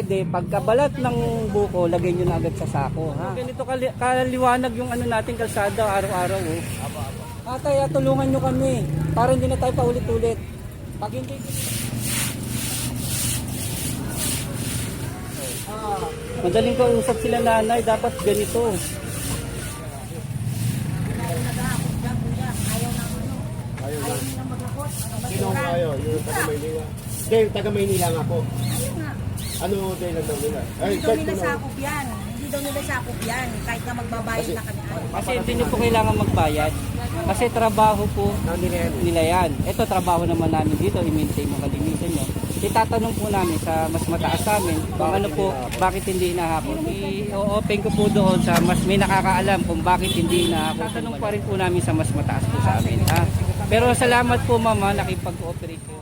Pwede, pagkabalat ng buko, lagay nyo na agad sa sako. Ha? Ganito kaliwanag yung ano natin kalsada araw-araw. Oh. Atay, tulungan nyo kami para hindi na tayo paulit-ulit. Pag hindi... Madaling kausap sila nanay, dapat ganito. Sino ang ayaw? Yung taga Maynila? Hindi, taga Maynila nga po. Ano din ang daw nila? Ay, Hindi daw nila sakop yan. Hindi daw nila sakop yan. Kahit na magbabayad na kami. Kasi hindi nyo po kailangan magbayad. Kasi trabaho po nila yan. Ito trabaho naman namin dito, i-maintain mo kalinisan nyo. Itatanong po namin sa mas mataas namin kung ano po, bakit hindi inahakot. I-open ko po doon sa mas may nakakaalam kung bakit hindi inahakot. Tatanong pa rin po namin sa mas mataas po sa amin. Ha? Pero salamat po mama, nakipag-cooperate po.